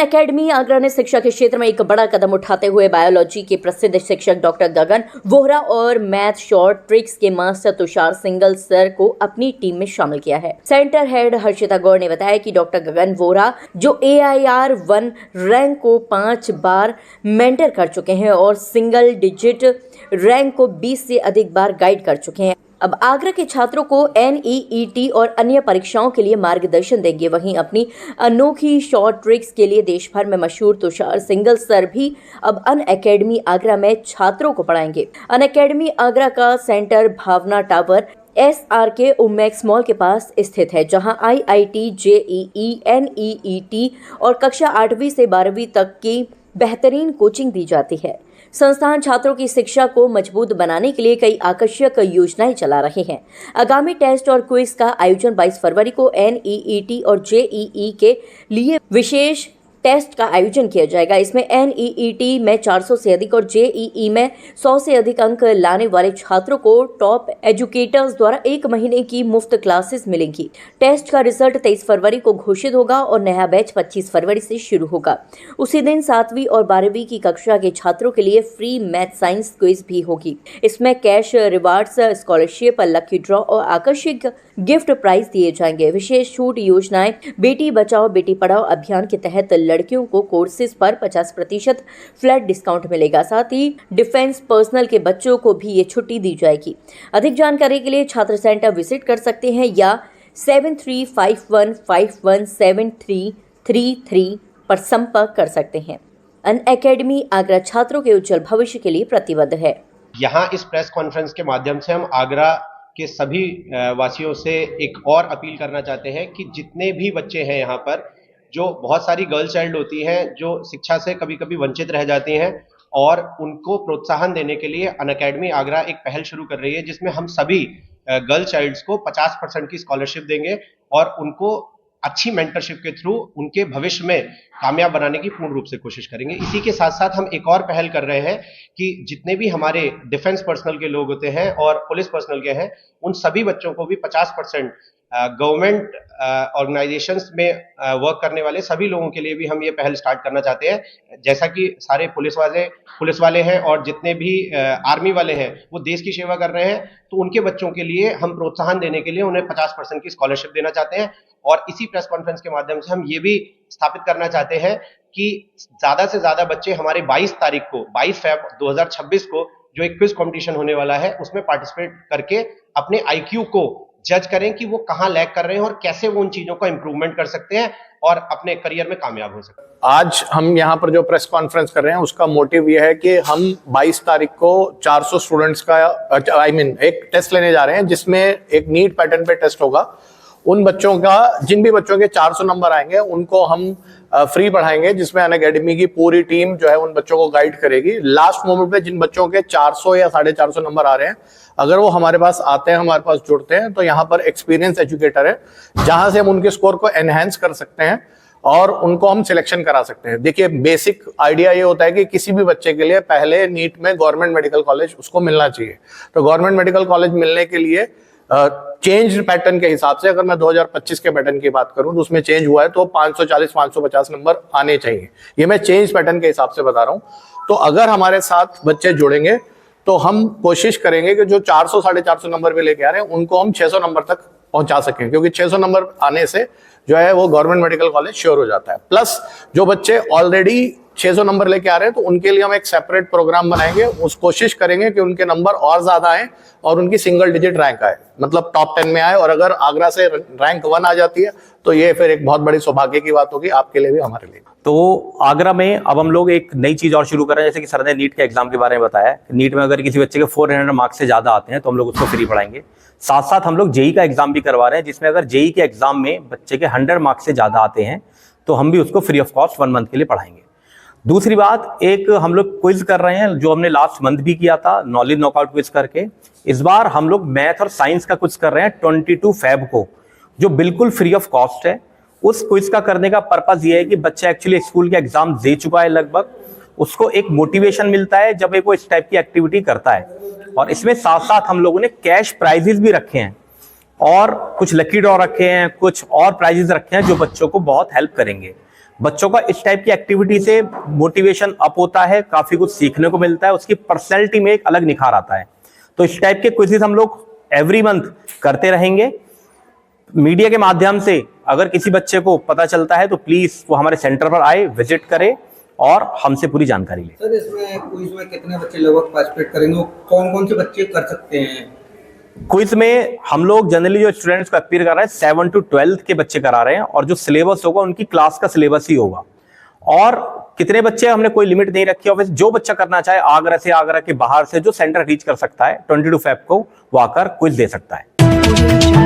Unacademy Agra ने शिक्षा के क्षेत्र में एक बड़ा कदम उठाते हुए बायोलॉजी के प्रसिद्ध शिक्षक डॉक्टर गगन वोहरा और मैथ शॉर्ट ट्रिक्स के मास्टर तुषार सिंगल सर को अपनी टीम में शामिल किया है। सेंटर हेड हर्षिता गौड़ ने बताया कि डॉक्टर गगन वोहरा जो AIR 1 रैंक को 5 बार मेंटर कर चुके हैं और सिंगल डिजिट रैंक को 20 से अधिक बार गाइड कर चुके हैं, अब आगरा के छात्रों को NEET और अन्य परीक्षाओं के लिए मार्गदर्शन देंगे। वहीं अपनी अनोखी शॉर्ट ट्रिक्स के लिए देश भर में मशहूर तुषार सिंगल सर भी अब अनअकैडमी आगरा में छात्रों को पढ़ाएंगे। अनअकैडमी आगरा का सेंटर भावना टावर SRK उमैक्स मॉल के पास स्थित है, जहां IIT, JEE, NEET और कक्षा 8वीं से 12वीं तक की बेहतरीन कोचिंग दी जाती है। संस्थान छात्रों की शिक्षा को मजबूत बनाने के लिए कई आकर्षक योजनाएं चला रहे हैं। आगामी टेस्ट और क्विज का आयोजन 22 फरवरी को NEET और JEE के लिए विशेष टेस्ट का आयोजन किया जाएगा। इसमें NEET में 400 से अधिक और JEE में 100 से अधिक अंक लाने वाले छात्रों को टॉप एजुकेटर्स द्वारा 1 महीने की मुफ्त क्लासेस मिलेंगी। टेस्ट का रिजल्ट 23 फरवरी को घोषित होगा और नया बैच 25 फरवरी से शुरू होगा। उसी दिन 7वीं और 12वीं की कक्षा के छात्रों के लिए फ्री मैथ साइंस क्विज भी होगी। इसमें cash rewards, scholarship, lucky draw और आकर्षक गिफ्ट प्राइज दिए जाएंगे। विशेष छूट योजनाएं बेटी बचाओ बेटी पढ़ाओ अभियान के तहत लड़कियों को कोर्सेज पर 50% फ्लैट डिस्काउंट मिलेगा। साथ ही डिफेंस पर्सनल के बच्चों को भी ये छुट्टी दी जाएगी। अधिक जानकारी के लिए छात्र सेंटर विजिट कर सकते हैं या 7351517333 पर संपर्क कर सकते हैं। अनअकैडमी आगरा छात्रों के उज्जवल भविष्य के लिए प्रतिबद्ध है। यहाँ इस प्रेस कॉन्फ्रेंस के माध्यम से हम आगरा के सभी वासियों से एक और अपील करना चाहते हैं कि जितने भी बच्चे हैं यहाँ पर, जो बहुत सारी गर्ल चाइल्ड होती हैं जो शिक्षा से कभी कभी वंचित रह जाती हैं, और उनको प्रोत्साहन देने के लिए अनअकैडमी आगरा एक पहल शुरू कर रही है जिसमें हम सभी गर्ल चाइल्ड्स को 50% की स्कॉलरशिप देंगे और उनको अच्छी मेंटरशिप के थ्रू उनके भविष्य में कामयाब बनाने की पूर्ण रूप से कोशिश करेंगे। इसी के साथ साथ हम एक और पहल कर रहे हैं कि जितने भी हमारे डिफेंस पर्सनल के लोग होते हैं और पुलिस पर्सनल के हैं, उन सभी बच्चों को भी 50% गवर्नमेंट ऑर्गेनाइजेशंस में वर्क करने वाले सभी लोगों के लिए भी हम ये पहल स्टार्ट करना चाहते हैं। जैसा कि सारे पुलिस वाले हैं और जितने भी आर्मी वाले हैं वो देश की सेवा कर रहे हैं, तो उनके बच्चों के लिए हम प्रोत्साहन देने के लिए उन्हें 50% की स्कॉलरशिप देना चाहते हैं। और इसी प्रेस कॉन्फ्रेंस के माध्यम से हम ये भी स्थापित करना चाहते हैं कि ज्यादा से ज्यादा बच्चे हमारे 22 तारीख को 22 फरवरी 2026 को जो एक क्विज कंपटीशन होने वाला है उसमें पार्टिसिपेट करके अपने IQ को जज करें कि वो कहाँ लैग कर रहे हैं और कैसे वो उन चीजों का इंप्रूवमेंट कर सकते हैं और अपने करियर में कामयाब हो सकते हैं। आज हम यहाँ पर जो प्रेस कॉन्फ्रेंस कर रहे हैं उसका मोटिव ये है कि हम 22 तारीख को 400 स्टूडेंट्स का एक टेस्ट लेने जा रहे हैं जिसमें एक नीट पैटर्न पे टेस्ट होगा। उन बच्चों का, जिन भी बच्चों के 400 नंबर आएंगे उनको हम फ्री पढ़ाएंगे, जिसमें अनअकैडमी की पूरी टीम जो है उन बच्चों को गाइड करेगी। लास्ट मोमेंट पे जिन बच्चों के 400 या 450 नंबर आ रहे हैं, अगर वो हमारे पास आते हैं, हमारे पास जुड़ते हैं, तो यहाँ पर एक्सपीरियंस एजुकेटर है जहां से हम उनके स्कोर को एनहेंस कर सकते हैं और उनको हम सिलेक्शन करा सकते हैं। देखिए, बेसिक आइडिया ये होता है कि किसी भी बच्चे के लिए पहले नीट में गवर्नमेंट मेडिकल कॉलेज उसको मिलना चाहिए। तो गवर्नमेंट मेडिकल कॉलेज मिलने के लिए चेंज पैटर्न के हिसाब से, अगर मैं 2025 के पैटर्न की बात करूं तो उसमें चेंज हुआ है, तो 540-550 नंबर आने चाहिए। ये मैं चेंज पैटर्न के हिसाब से बता रहा हूं। तो अगर हमारे साथ बच्चे जुड़ेंगे तो हम कोशिश करेंगे कि जो 400-450 नंबर पे लेके आ रहे हैं उनको हम 600 नंबर तक पहुंचा सकें, क्योंकि 600 नंबर आने से जो है वो गवर्नमेंट मेडिकल कॉलेज श्योर हो जाता है। प्लस जो बच्चे ऑलरेडी 600 नंबर लेके आ रहे हैं तो उनके लिए हम एक सेपरेट प्रोग्राम बनाएंगे। उस कोशिश करेंगे कि उनके नंबर और ज्यादा आए और उनकी सिंगल डिजिट रैंक आए, मतलब टॉप 10 में आए। और अगर आगरा से रैंक 1 आ जाती है तो ये फिर एक बहुत बड़ी सौभाग्य की बात होगी आपके लिए भी, हमारे लिए। तो आगरा में अब हम लोग एक नई चीज और शुरू कर रहे हैं, जैसे कि सर ने नीट के एग्जाम के बारे में बताया। नीट में अगर किसी बच्चे के 400 मार्क्स से ज्यादा आते हैं तो हम लोग उसको फ्री पढ़ाएंगे। साथ साथ हम लोग JEE का एग्जाम भी करवा रहे हैं, जिसमें अगर JEE के एग्जाम में बच्चे के 100 मार्क्स से ज्यादा आते हैं तो हम भी उसको फ्री ऑफ कॉस्ट 1 मंथ के लिए पढ़ाएंगे। दूसरी बात, एक हम लोग क्विज कर रहे हैं जो हमने लास्ट मंथ भी किया था, नॉलेज नॉकआउट क्विज करके। इस बार हम लोग मैथ और साइंस का क्विज कर रहे हैं 22 फेब को, जो बिल्कुल फ्री ऑफ कॉस्ट है। उस क्विज का करने का पर्पज ये है कि बच्चा एक्चुअली स्कूल के एग्जाम दे चुका है लगभग, उसको एक मोटिवेशन मिलता है जब एक वो इस टाइप की एक्टिविटी करता है। और इसमें साथ साथ हम लोगों ने कैश प्राइजेस भी रखे हैं और कुछ लकी ड्रॉ रखे हैं, कुछ और प्राइजेस रखे हैं जो बच्चों को बहुत हेल्प करेंगे। बच्चों का इस टाइप की एक्टिविटी से मोटिवेशन अप होता है, काफी कुछ सीखने को मिलता है, उसकी पर्सनैलिटी में एक अलग निखार आता है। तो इस टाइप के क्विज़ेस हम लोग एवरी मंथ करते रहेंगे। मीडिया के माध्यम से अगर किसी बच्चे को पता चलता है तो प्लीज वो हमारे सेंटर पर आए, विजिट करे और हमसे पूरी जानकारी ले। सर, इसमें क्विज में कितने बच्चे लगभग पार्टिसिपेट करेंगे, कौन कौन से बच्चे कर सकते हैं? क्विज में हम लोग जनरली जो स्टूडेंट्स को अपीयर कर रहे हैं 7 to 12 के बच्चे करा रहे हैं, और जो सिलेबस होगा उनकी क्लास का सिलेबस ही होगा। और कितने बच्चे हमने कोई लिमिट नहीं रखी है। जो बच्चा करना चाहे आगरा से, आगरा के बाहर से जो सेंटर रीच कर सकता है 22 फेब को वो आकर क्विज दे सकता है।